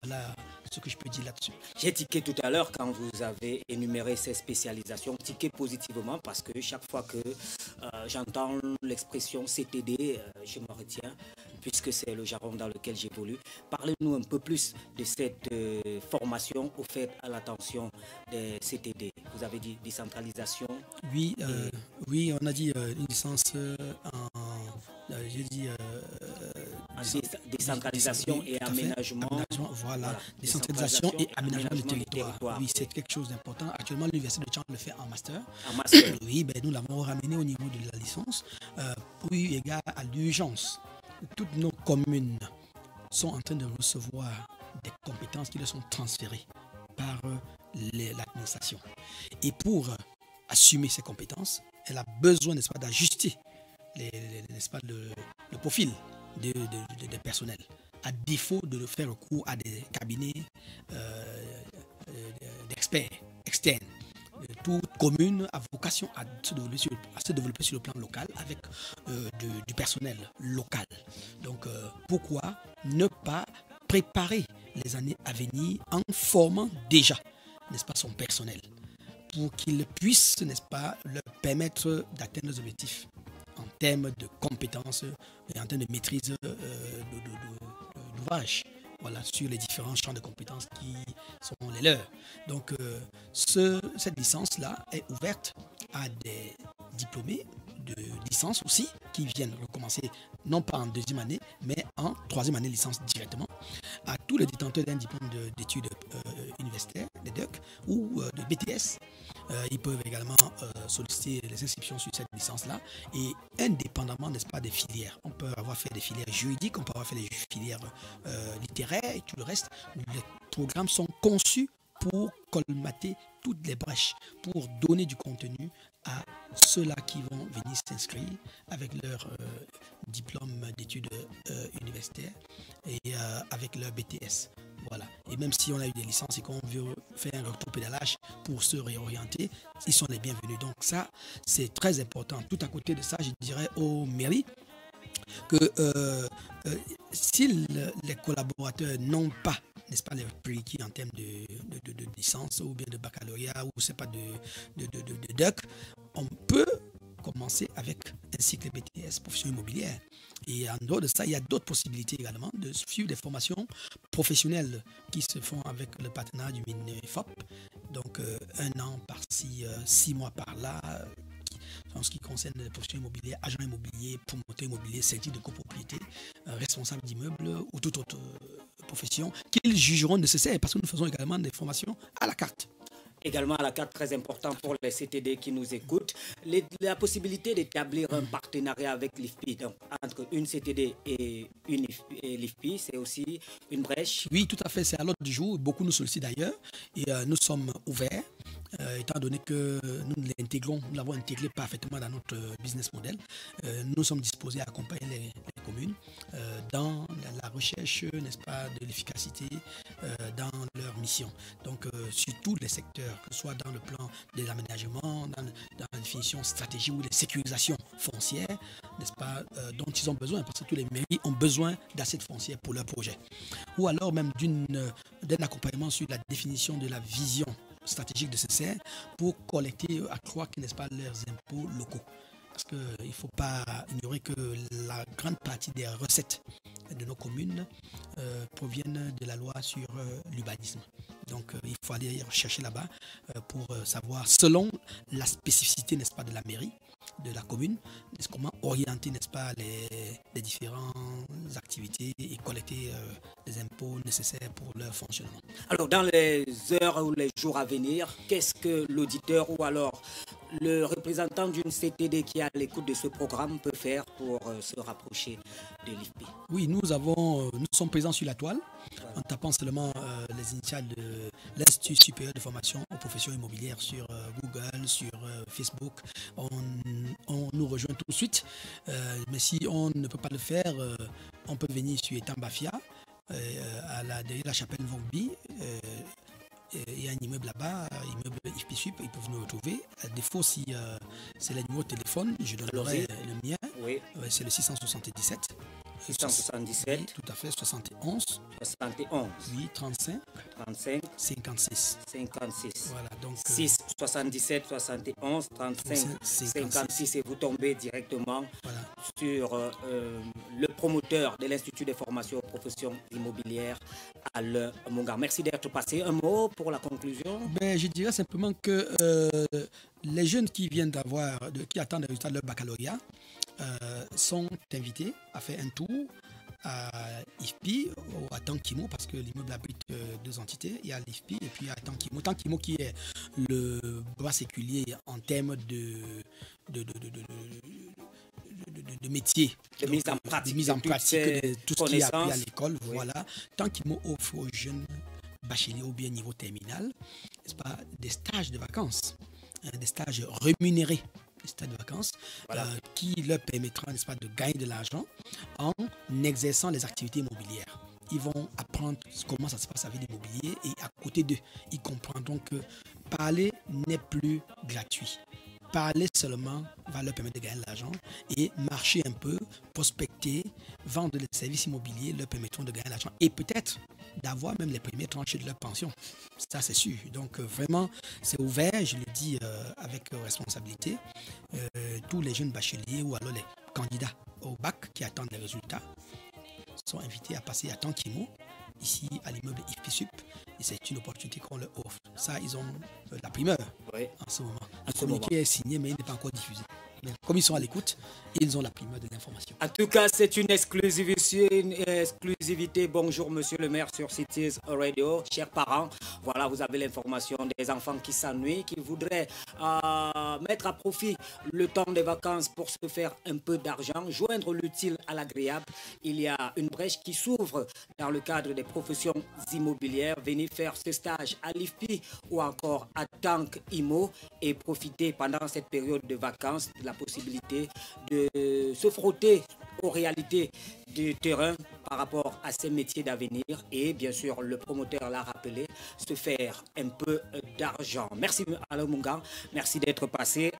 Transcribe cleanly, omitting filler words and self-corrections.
Voilà ce que je peux dire là-dessus. J'ai tiqué tout à l'heure quand vous avez énuméré ces spécialisations, tiqué positivement parce que chaque fois que j'entends l'expression CTD, je me retiens puisque c'est le jargon dans lequel j'évolue. Parlez-nous un peu plus de cette formation offerte à l'attention des CTD. Vous avez dit décentralisation. Oui, oui, on a dit une licence j'ai dit décentralisation et aménagement. Voilà, décentralisation et aménagement du territoire. Oui, c'est quelque chose d'important. Actuellement, l'Université de Tchang le fait en master. En master. Oui, ben, nous l'avons ramené au niveau de la licence. Pour eu égard à l'urgence, toutes nos communes sont en train de recevoir des compétences qui leur sont transférées par l'administration. Et pour assumer ces compétences, elle a besoin, n'est-ce pas, d'ajuster n'est-ce pas, le profil des personnels, à défaut de faire recours à des cabinets d'experts externes. Toute commune a vocation à se développer sur le plan local avec du personnel local. Donc pourquoi ne pas préparer les années à venir en formant déjà, n'est-ce pas, son personnel pour qu'il puisse, n'est-ce pas, leur permettre d'atteindre les objectifs en termes de compétences et en termes de maîtrise d'ouvrage, voilà, sur les différents champs de compétences qui sont les leurs. Donc, cette licence-là est ouverte à des diplômés de licence aussi, qui viennent recommencer, non pas en deuxième année, mais en troisième année licence directement, à tous les détenteurs d'un diplôme d'études universitaires, des DEC ou de BTS. Ils peuvent également solliciter les inscriptions sur cette licence-là, et indépendamment, n'est-ce pas, des filières. On peut avoir fait des filières juridiques, on peut avoir fait des filières littéraires et tout le reste. Les programmes sont conçus pour colmater toutes les brèches, pour donner du contenu à ceux-là qui vont venir s'inscrire avec leur diplôme d'études universitaires et avec leur BTS. Voilà. Et même si on a eu des licences et qu'on veut faire un rétropédalage pour se réorienter, ils sont les bienvenus. Donc ça, c'est très important. Tout à côté de ça, je dirais aux mairies que si les collaborateurs n'ont pas, n'est-ce pas, les prérequis en termes de licence ou bien de baccalauréat ou c'est pas de DEC, on peut commencer avec un cycle BTS, profession immobilière. Et en dehors de ça, il y a d'autres possibilités également de suivre des formations professionnelles qui se font avec le partenariat du MINEFOP. Donc 1 an par-ci, 6 mois par-là, en ce qui concerne les professions immobilières, agents immobiliers, promoteurs immobiliers, syndic de copropriété, responsables d'immeubles ou toute autre profession qu'ils jugeront nécessaire, parce que nous faisons également des formations à la carte. Également à la carte, très important pour les CTD qui nous écoutent, la possibilité d'établir un partenariat avec l'IFPI. Donc, entre une CTD et l'IFPI, c'est aussi une brèche. Oui, tout à fait, c'est à l'ordre du jour. Beaucoup nous sollicitent d'ailleurs et nous sommes ouverts. Étant donné que nous l'avons intégré parfaitement dans notre business model, nous sommes disposés à accompagner les communes dans la recherche, n'est-ce pas, de l'efficacité dans leur mission. Donc, sur tous les secteurs, que ce soit dans le plan des aménagements, dans la définition stratégique ou les sécurisations foncières, n'est-ce pas, dont ils ont besoin, parce que tous les mairies ont besoin d'assets foncières pour leur projet. Ou alors même d'un accompagnement sur la définition de la vision stratégique nécessaire pour collecter, accroître, n'est-ce pas, leurs impôts locaux. Parce qu'il ne faut pas ignorer que la grande partie des recettes de nos communes proviennent de la loi sur l'urbanisme. Donc il faut aller chercher là-bas pour savoir, selon la spécificité, n'est-ce pas, de la mairie, de la commune, comment orienter, n'est-ce pas, les différentes activités et collecter les impôts nécessaires pour leur fonctionnement. Alors, dans les heures ou les jours à venir, qu'est-ce que l'auditeur ou alors le représentant d'une CTD qui est à l'écoute de ce programme peut faire pour se rapprocher de l'IFPI? Oui, nous sommes présents sur la toile en tapant seulement les initiales de l'Institut supérieur de formation aux professions immobilières sur Google, sur Facebook. On nous rejoint tout de suite. Mais si on ne peut pas le faire, on peut venir sur Etambafia, derrière la chapelle Vongbi. il y a un immeuble là-bas, immeuble IFPSUP, ils peuvent nous retrouver. À défaut, si c'est le numéro de téléphone, je donnerai le mien. Oui. C'est le 677. 677. Oui, tout à fait, 71. 71. Oui, 35. 35. 56. 56. Voilà, donc. 6, 77, 71, 35, 56. Et vous tombez directement sur le promoteur de l'Institut de formation aux professions immobilières, Alain Mongar. Merci d'être passé. Un mot pour la conclusion? Je dirais simplement que les jeunes qui viennent qui attendent le résultat de leur baccalauréat, sont invités à faire un tour à l'IFPI ou à Tankimo, parce que l'immeuble abrite deux entités. Il y a l'IFPI et puis il y a Tankimo. Tankimo qui est le bras séculier en termes de métier, de mise en pratique, de tout ce qui est appris à l'école. Oui. Voilà. Tankimo offre aux jeunes bacheliers ou bien niveau terminal, n'est-ce pas, des stages de vacances, des stages rémunérés. Stade de vacances, qui leur permettra, n'est-ce pas, de gagner de l'argent en exerçant les activités immobilières. Ils vont apprendre comment ça se passe avec l'immobilier et à côté d'eux, ils comprendront que parler n'est plus gratuit. Parler seulement va leur permettre de gagner de l'argent et marcher un peu, prospecter, vendre des services immobiliers leur permettront de gagner de l'argent et peut-être d'avoir même les premières tranches de leur pension. Ça, c'est sûr. Donc, vraiment, c'est ouvert, je le dis avec responsabilité. Tous les jeunes bacheliers ou alors les candidats au bac qui attendent les résultats sont invités à passer à Tankimo, ici à l'immeuble IFPSUP, et c'est une opportunité qu'on leur offre. Ça, ils ont la primeur en ce moment. Le communiqué est signé, mais il n'est pas encore diffusé. Mais comme ils sont à l'écoute, ils ont la primeur de l'information. En tout cas, c'est une exclusivité. Bonjour, monsieur le maire sur Cities Radio. Chers parents, voilà, vous avez l'information des enfants qui s'ennuient, qui voudraient mettre à profit le temps des vacances pour se faire un peu d'argent, joindre l'utile à l'agréable. Il y a une brèche qui s'ouvre dans le cadre des professions immobilières. Venez faire ce stage à l'IFPI ou encore à Tank Imo et profiter pendant cette période de vacances de la possibilité de se frotter aux réalités du terrain par rapport à ces métiers d'avenir et bien sûr le promoteur l'a rappelé, se faire un peu d'argent. Merci Alain Mongar, merci d'être passé.